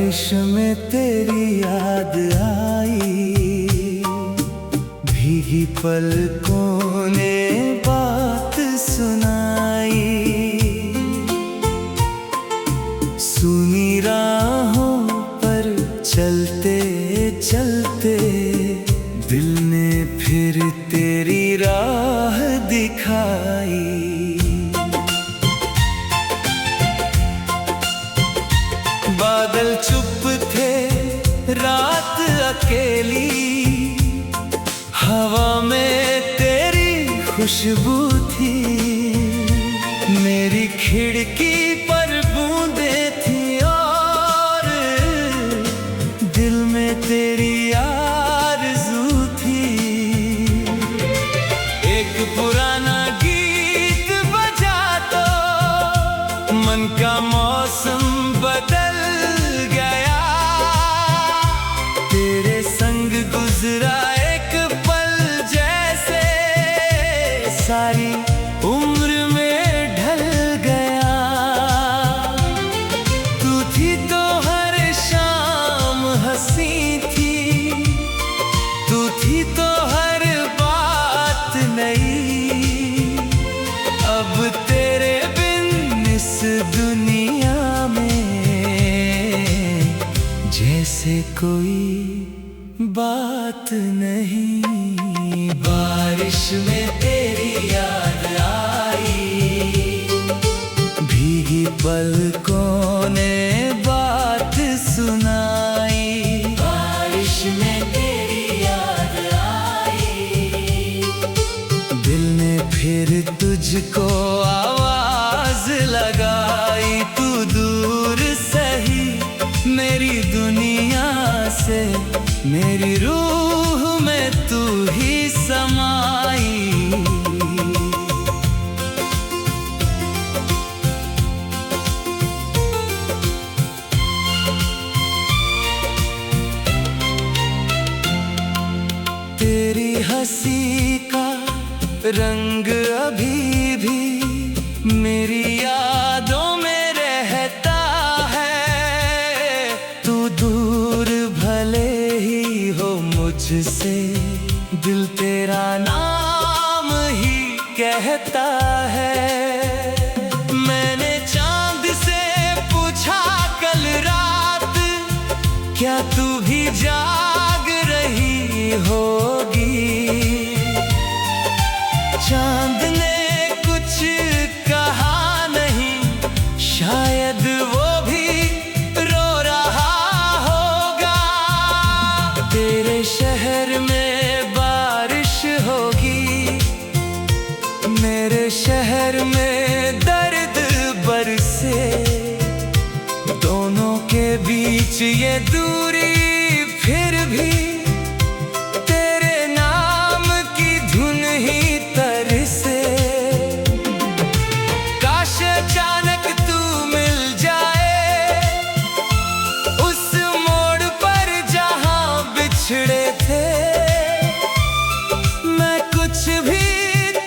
बारिश में तेरी याद आई, भीगी पलकों ने बात सुनाई। सुनी राहों पर चलते चलते दिल ने फिर तेरी राह दिखाई। बादल चुप थे, रात अकेली, हवा में तेरी खुशबू थी। मेरी खिड़की पर बूंदें थी और दिल में तेरी आरज़ू थी। एक पुराना गीत बजा तो मन का मौसम बदल गया। तेरे संग गुजरा एक पल जैसे सारी उम्र में ढल गया। तू थी तो हर शाम हंसी थी, तू थी तो हर बात नई। अब तेरे बिन इस दुनिया जैसे कोई बात नहीं। बारिश में तेरी याद आई, भीगी पलकों ने बात सुनाई। बारिश में तेरी याद आई, दिल ने फिर तुझको आवाज लगाई। तू दूर सही मेरी दुनिया से, मेरी रूह में तू ही समाई। तेरी हंसी का रंग अभी भी मेरी यादों में रहता है। तू दूर भले ही हो मुझसे, दिल तेरा नाम ही कहता है। मैंने चांद से पूछा कल रात, क्या तू भी जाग रही होगी? चांद ने कुछ कहा नहीं, शायद वो भी रो रहा होगा। तेरे शहर में बारिश होगी, मेरे शहर में दर्द बरसे। दोनों के बीच ये दूरी फिर भी तेरे नाम की धुन ही तरसे। काश अचानक तू मिल जाए उस मोड़ पर जहां बिछड़े थे। मैं कुछ भी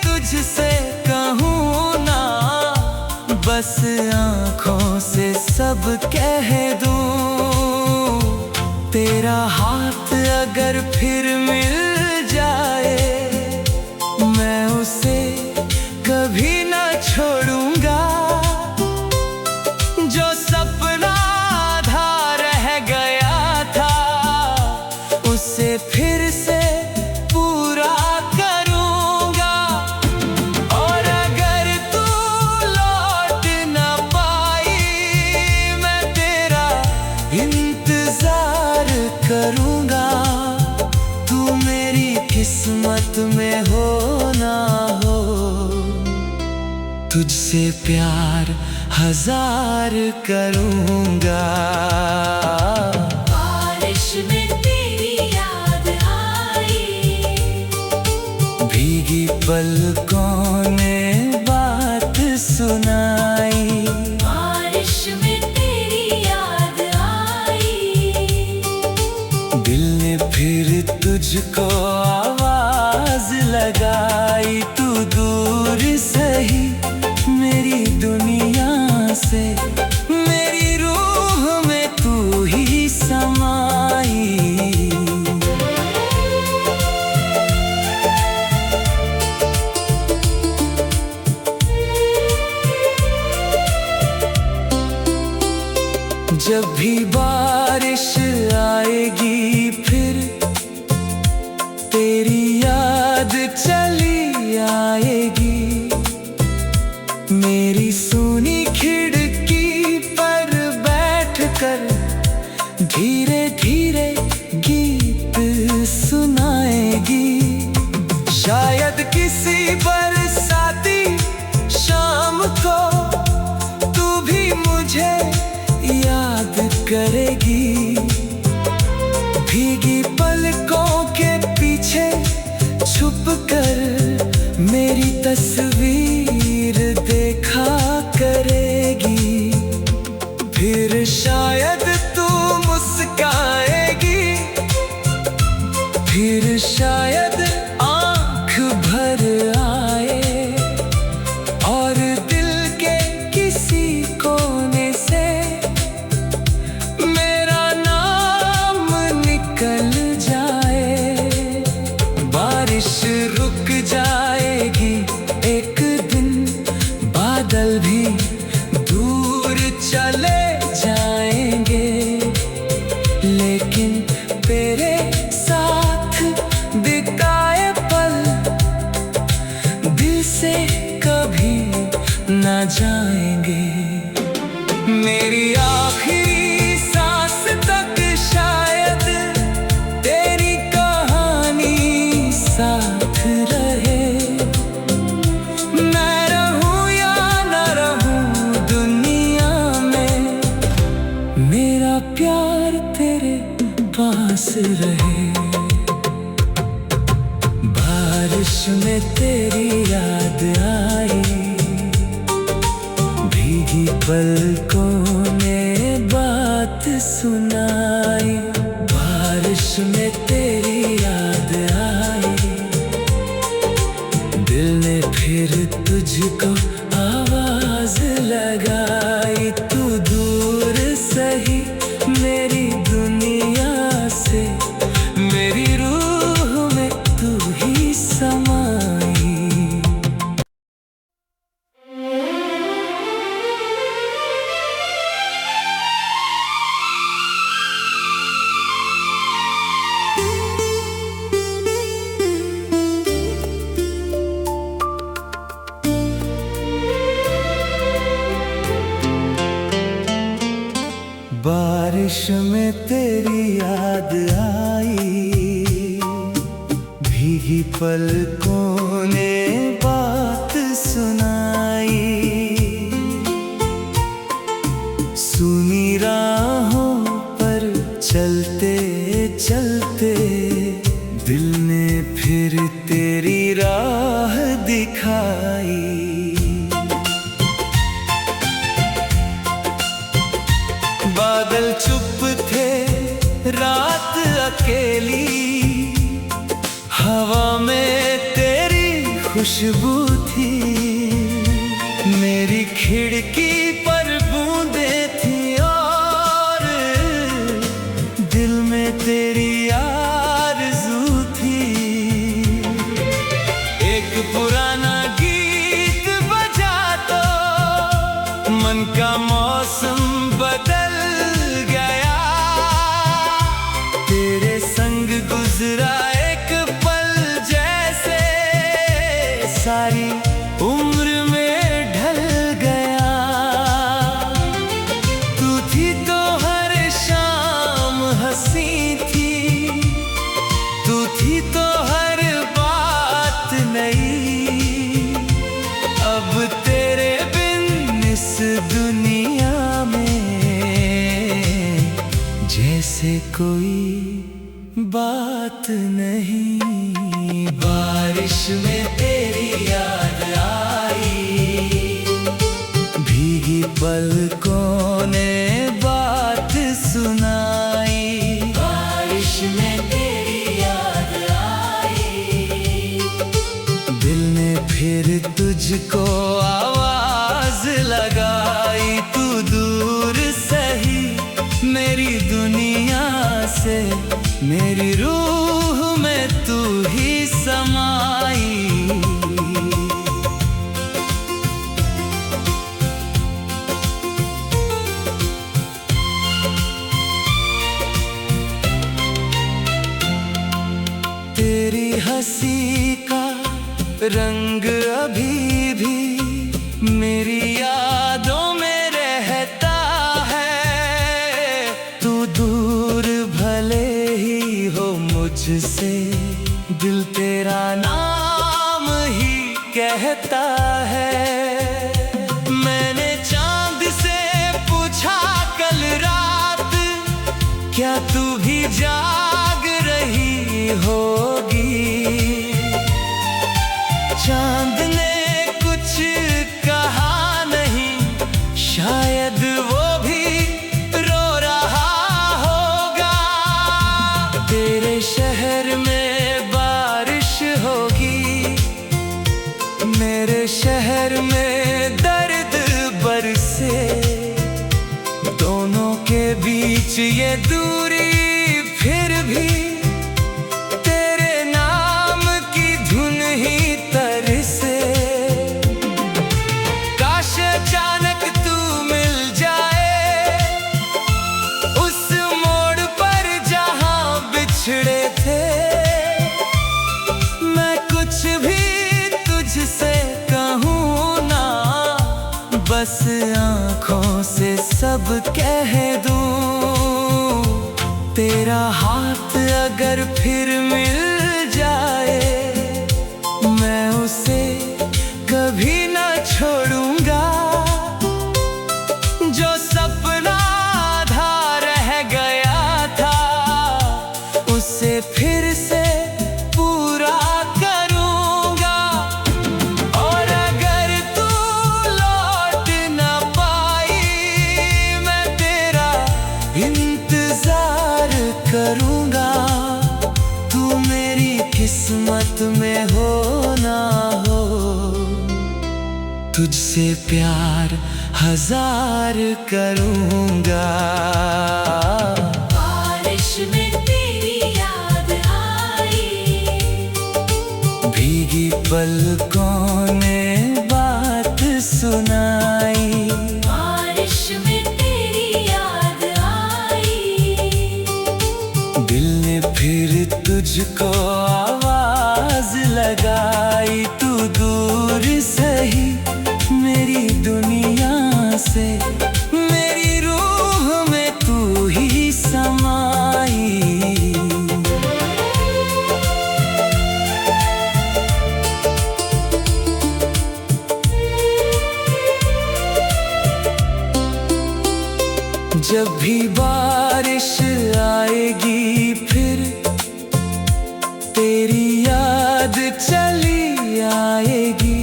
तुझसे कहूँ ना, बस आँखों से सब कह दूँ। तेरा हाथ अगर फिर मिल जाए, मैं उसे कभी ना छोड़ूंगा। जो सपना आधा रह गया था, उसे फिर से पूरा करूंगा। और अगर तू लौट ना पाई, मैं तेरा इंतजार करूंगा। तू मेरी किस्मत में हो ना हो, तुझसे प्यार 1000 करूंगा। बारिश में तेरी याद आई, भीगी पलकों ने बात सुनाई। बारिश में तेरी याद आई, दिल ने फिर तुझको आवाज लगाई। तू दूर सही मेरी दुनिया से, मेरी रूह में तू ही जब भी बारिश आएगी फिर तेरी याद चली आएगी। मेरी सुनी खिड़की पर बैठकर धीरे धीरे गीत सुनाएगी। शायद किसी बरसाती शाम को तू भी मुझे याद करेगी। भीगी पलकों के पीछे छुपकर मेरी तस्वीर देखा करेगी। फिर शायद तू मुस्काएगी, फिर शायद आँख भर आए और दिल के किसी कोने से मेरा नाम निकल जाए। बारिश रुक जाएगी एक दिन, बादल भी दूर चले जाएंगे, लेकिन तेरे साथ बिताए पल दिल से कभी ना जाएंगे। मेरी आखिरी सांस तक शायद तेरी कहानी साथ रहे। मैं रहूं या न रहूं दुनिया में, मेरा प्यार तेरे पास रहे। बारिश में तेरी याद आई, भीगी पलकों ने बात सुनाई। बारिश में तेरी याद आई, दिल ने फिर तुझको आवाज लगाई। तू दूर सही मेरी दुनिया से, मेरी रूह में तू ही समाई। बारिश में तेरी याद आई, भीगी पलकों ने बात सुनाई। सुनी राहों पर चलते चलते दिल ने फिर तेरी राह दिखाई। बादल चुप थे, रात अकेली, हवा में तेरी खुशबू थी। मेरी खिड़की पर बूंदें थी और दिल में तेरी आरज़ू थी। एक पुराना गीत बजा तो मन का मौसम बदल गया। तेरे संग गुजरा एक पल जैसे सारी उम्र में ढल गया। तू थी तो हर शाम हंसी थी, तू थी तो हर बात नई। अब तेरे बिन इस दुनिया में जैसे कोई बात नहीं। बारिश में तेरी याद आई, भीगी पलकों ने बात सुनाई। बारिश में तेरी याद आई, दिल ने फिर तुझको आवाज लगाई। तू दूर सही मेरी दुनिया से, मेरी रूह में तू ही समाई। रंग अभी भी मेरी यादों में रहता है। तू दूर भले ही हो मुझसे, दिल तेरा नाम ही कहता है। मैंने चांद से पूछा कल रात, क्या तू भी जाग रही होगी? चांद ने कुछ कहा नहीं, शायद वो भी रो रहा होगा। तेरे शहर में बारिश होगी, मेरे शहर में दर्द बरसे। दोनों के बीच ये दूरी फिर भी तेरे नाम की धुन ही तरसे। काश अचानक तू मिल जाए उस मोड़ पर जहां बिछड़े थे। मैं कुछ भी तुझसे कहूँ ना, बस आँखों से सब कह दूँ। तेरा हाथ अगर फिर मिल जाए, मैं उसे कभी ना छोड़ूंगा। जो सपना आधा रह गया था, उसे फिर से पूरा करूंगा। और अगर तू लौट ना पाई, मैं तेरा इंतजार करूंगा। तू मेरी किस्मत में हो ना हो, तुझसे प्यार हजार करूंगा। बारिश में तेरी याद आई, भीगी पलकों ने बात सुनाई। बारिश में तेरी याद आई, दिल ने फिर तुझको आवाज लगाई। तू दूर सही मेरी दुनिया से, मेरी रूह में तू ही समाई। जब भी बारिश आएगी फिर तेरी याद चली आएगी।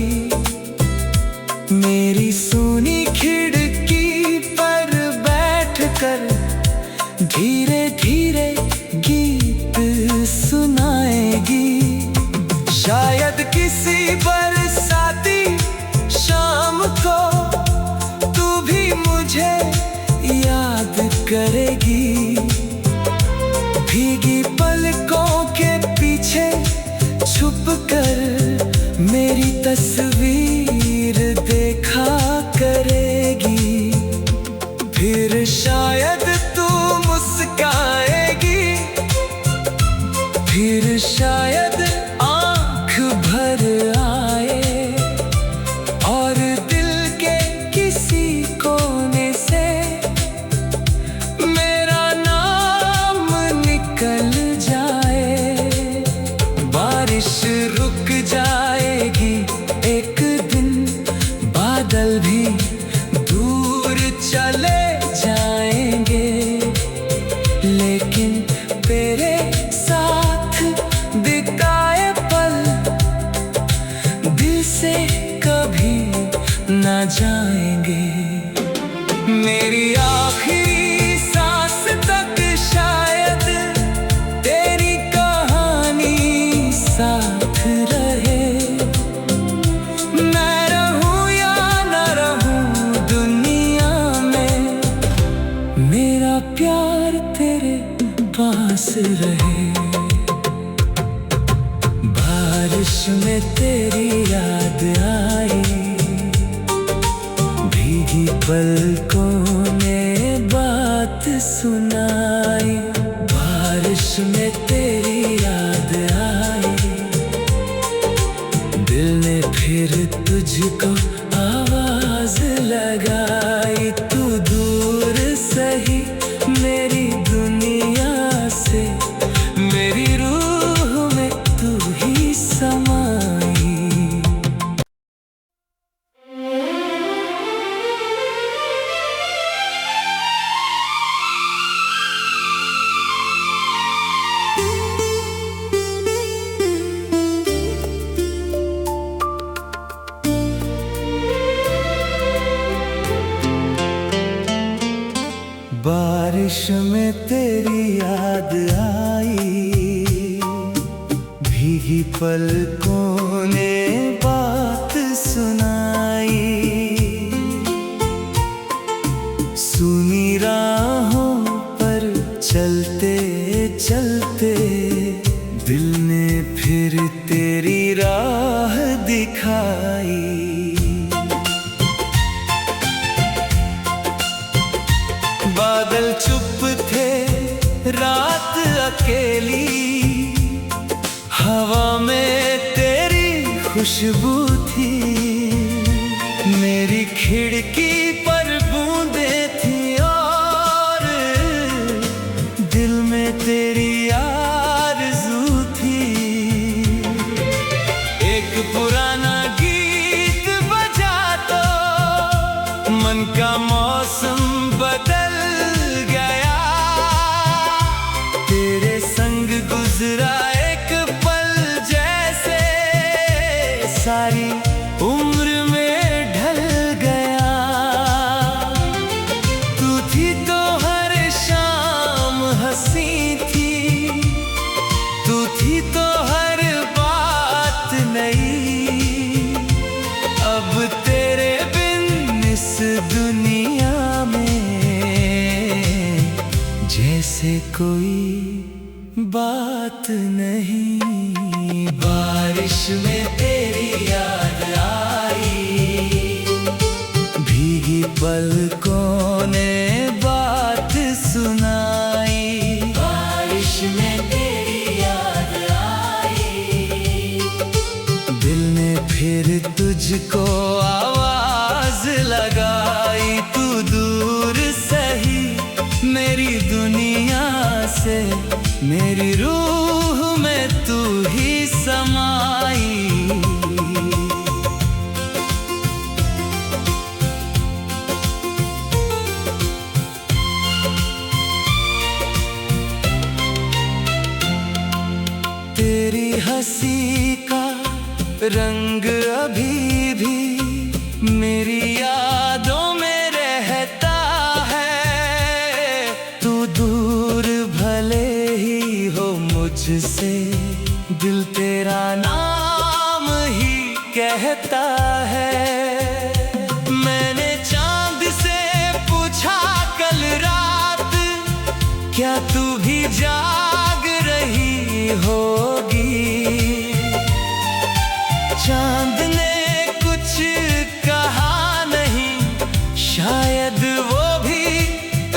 मेरी सूनी खिड़की पर बैठकर धीरे धीरे गीत सुनाएगी। शायद किसी बरसाती शाम को तू भी मुझे याद करेगी। भीगी पलकों के पीछे छुपकर मेरी तस्वीर देखा करेगी। फिर शायद तू मुस्काएगी, फिर शायद आँख भर आए और दिल के किसी कोने से मेरा नाम निकल जाए। बारिश रुक जाएगी एक दिन, बादल भी दूर चले जाएंगे, लेकिन तेरे साथ बिताए पल दिल से कभी ना जाएंगे। मेरी आखिरी सांस तक शायद तेरी कहानी साथ रहे। मैं रहूं या न रहूं दुनिया में, मेरा प्यार तेरे पास रहे। बारिश में तेरी याद आई, भीगी पलकों ने बात सुनाई। बारिश में तेरी याद आई, दिल आवाज लगाई, तू दूर सही मेरी दुनिया से, मेरी रूह में तू ही समाई। बारिश में तेरी याद आई, भीगी पलकों ने बात सुनाई, सुनी राहों पर चलते चलते दिल ने फिर तेरी राह दिखाई। बादल चुप थे, रात अकेली, हवा में तेरी खुशबू थी, मेरी खिड़की पर बूंदें थी और दिल में तेरी आरज़ू थी। एक पुराना गीत बजा तो मन का मौसम बदल गया, तेरे संग गुजरा एक पल जैसे सारी उम्र में ढल गया। तू थी तो हर शाम हंसी थी, तू थी तो हर बात नई, अब तेरे बिन इस दुनिया जैसे कोई बात नहीं। बारिश में तेरी याद आई, भीगी पलकों ने बात सुनाई। बारिश में तेरी याद आई, दिल ने फिर तुझको आवाज लगाई, तू दूर सही मेरी दुनिया से, मेरी रूह में तू ही समाई। तेरी हंसी का रंग अभी भी मेरी यादों में रहता है, तू दूर भले ही हो मुझसे, दिल तेरा नाम ही कहता है। मैंने चांद से पूछा कल रात, क्या तू भी जाग रही होगी? चांद ने कुछ कहा नहीं, शायद वो भी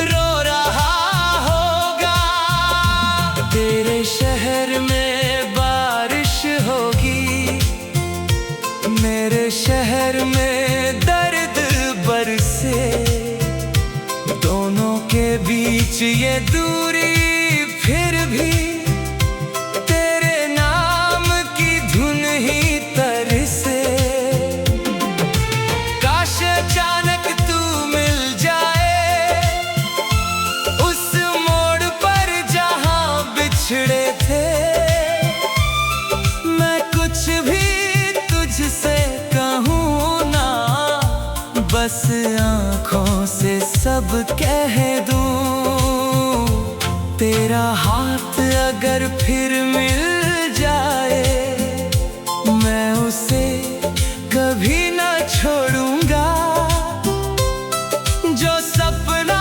रो रहा होगा। तेरे शहर में बारिश होगी, मेरे शहर में दर्द बरसे, दोनों के बीच ये दूरी फिर भी तेरे नाम की धुन ही तरसे। काश अचानक तू मिल जाए उस मोड़ पर जहां बिछड़े थे, मैं कुछ भी तुझसे कहूँ ना, बस आँखों से सब कह दूँ। तेरा हाथ अगर फिर मिल जाए, मैं उसे कभी ना छोड़ूंगा। जो सपना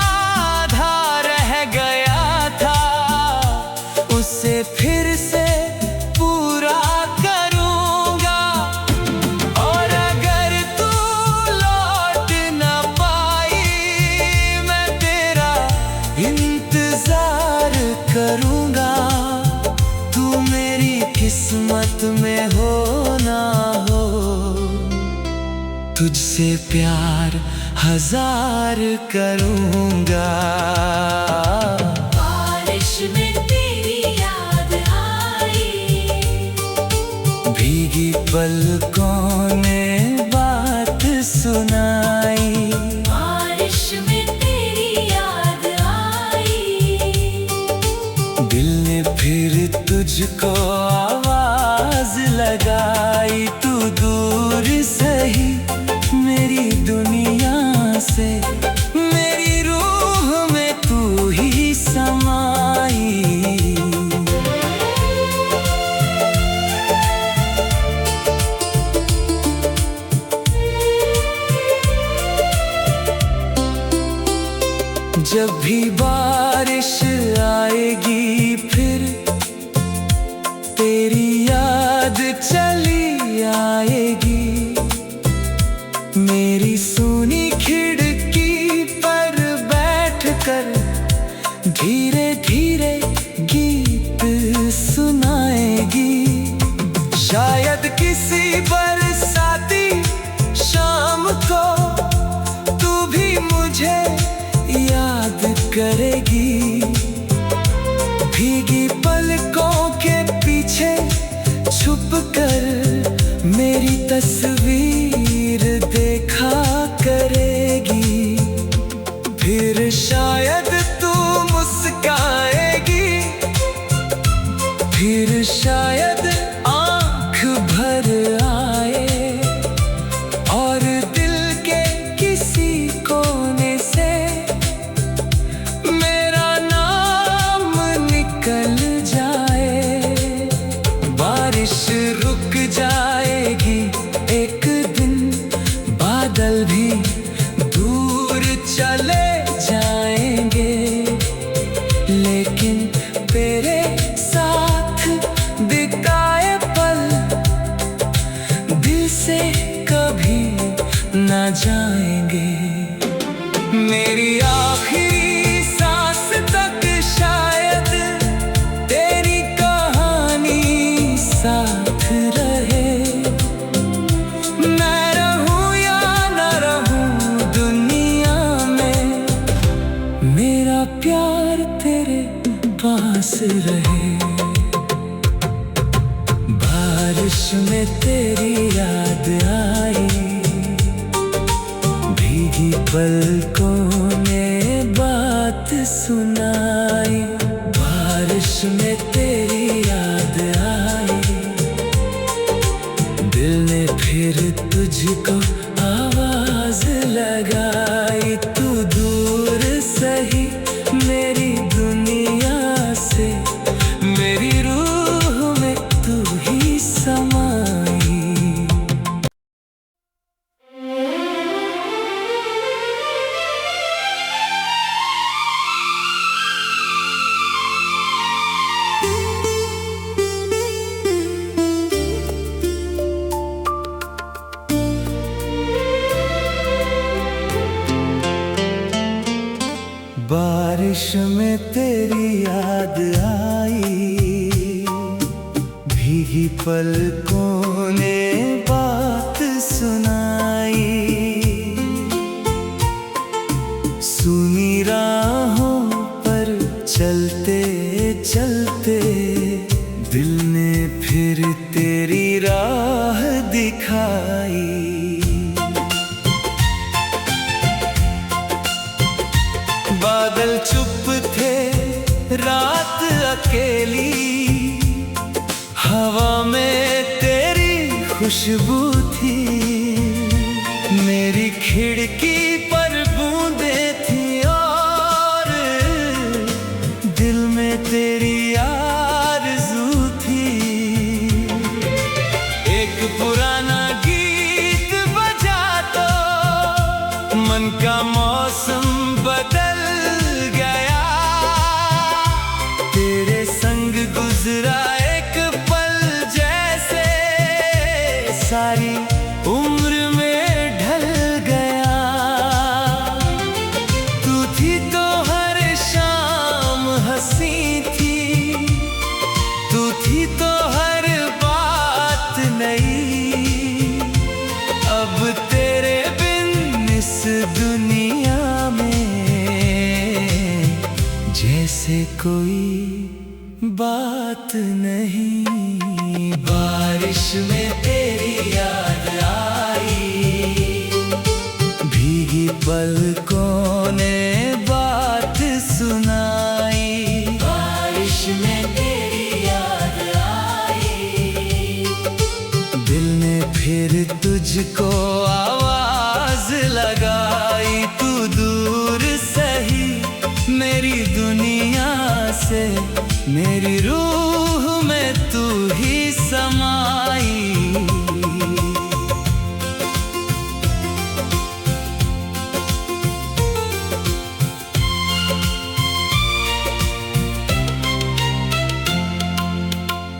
आधा रह गया था, उसे फिर से पूरा करूंगा। और अगर तू लौट ना पाई, मैं तेरा इंतजार करूंगा। तू मेरे तुझसे प्यार हजार करूँगा। बारिश में तेरी याद आई, भीगी पलकों ने बात सुनाई। बारिश में तेरी याद आई, दिल ने फिर तुझको आवाज लगाई। तू दूर सही मेरी दुनिया से, मेरी रूह में तू ही समाई। जब भी बारिश आएगी फिर तेरी याद चली आएगी। मेरी सुनी खिड़की पर बैठकर धीरे धीरे गीत सुनाएगी। शायद किसी बरसाती शाम को तू भी मुझे याद करेगी। भीगी पलकों के पीछे छुप कर मेरी तस्वीर देखा करेगी। फिर शायद तू मुस्काएगी, फिर शायद आँख भर आए और दिल के किसी कोने से मेरा नाम निकल जाए। बारिश रुक जाएगी एक दिन, बादल भी दूर चले जाएंगे, लेकिन तेरे साथ बिताए पल दिल से कभी ना जाएंगे। मेरी आखिरी सांस तक शायद तेरी कहानी साथ रहे। मैं रहूं या न रहूं दुनिया में, मेरा प्यार तेरे पास रहे। बारिश में तेरी याद आई, भीगी पलकों ने बात सुनाई। बारिश में तेरी याद आई, दिल ने फिर तुझको आवाज लगाई। तू दूर सही मेरी दुनिया से, मेरी रूह में तू ही समाई। बारिश में तेरी याद आई, भीगी पलकों ने बात सुनाई। सुनी राहों पर चलते चलते दिल ने फिर तेरी राह दिखाई। बादल चुप थे, रात अकेली, हवा में तेरी खुशबू थी। मेरी खिड़की पर बूंदें थी और दिल में तेरी आरज़ू थी। एक पुराना गीत बजा तो मन का मौसम बदल गया। तेरे संग गुजरा एक पल जैसे सारी उम्र में ढल गया। कोई बात नहीं। बारिश में तेरी याद आई, भीगी पलकों ने बात सुनाई। बारिश में तेरी याद आई, दिल ने फिर तुझको आवाज लगाई। तू दूर सही मेरी दुनिया से, मेरी रूह में तू ही समाई।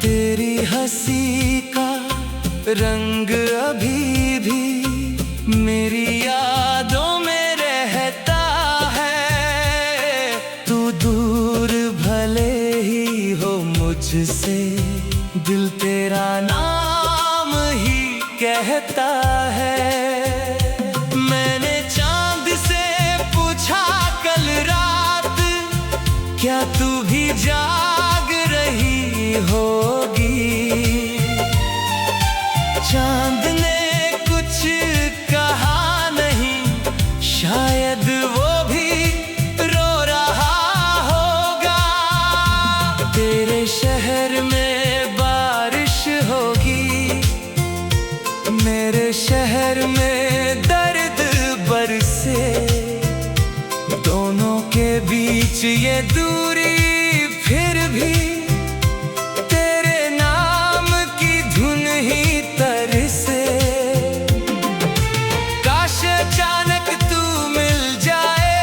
तेरी हंसी का रंग अभी भी मेरी यादों में रहता है। तू दूर भले ही हो मुझसे, दिल तेरा नाम ही कहता है। मैंने चांद से पूछा कल रात, क्या तू भी जाग रही होगी? चांद ने कुछ कहा नहीं, शायद वो भी रो रहा होगा। तेरे शहर में बारिश होगी, मेरे शहर में दर्द बरसे। दोनों के बीच ये दूरी फिर भी तेरे नाम की धुन ही तरसे। काश अचानक तू मिल जाए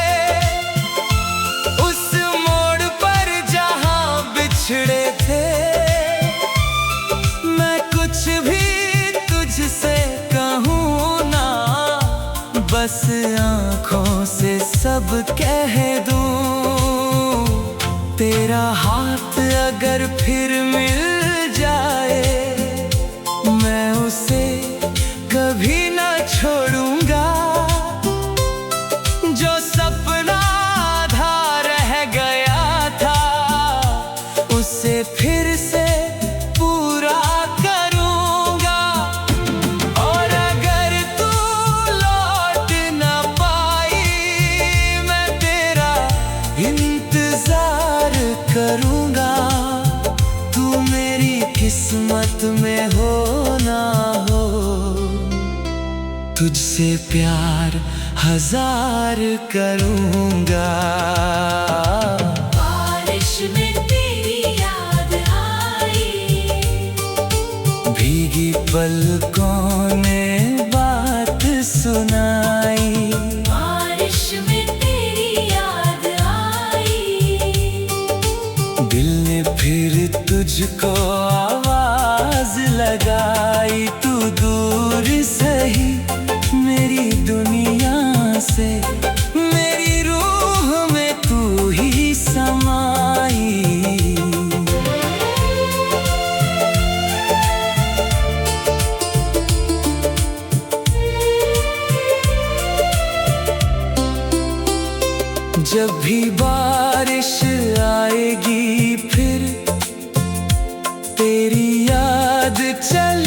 उस मोड़ पर जहां बिछड़े थे। मैं कुछ भी तुझसे कहूँ ना, बस आँखों से सब कह दूँ। तेरा हाथ अगर फिर मिल जाए, मैं उसे कभी ना छोड़ूंगा। जो सपना आधा रह गया था, उसे फिर से पूरा करूंगा। और अगर तू लौट ना पाई, मैं तेरा इंतजार करूंगा। तू मेरी किस्मत में हो ना हो, तुझसे प्यार 1000 करूंगा। बारिश में तेरी याद आई, भीगी पलकों ने बात सुनाई। बारिश में तेरी याद आई, दिल ने फिर तुझको आवाज लगाई। तू दूर सही मेरी दुनिया से, मेरी रूह में तू ही समाई। जब भी बारिश आएगी फिर तेरी याद चल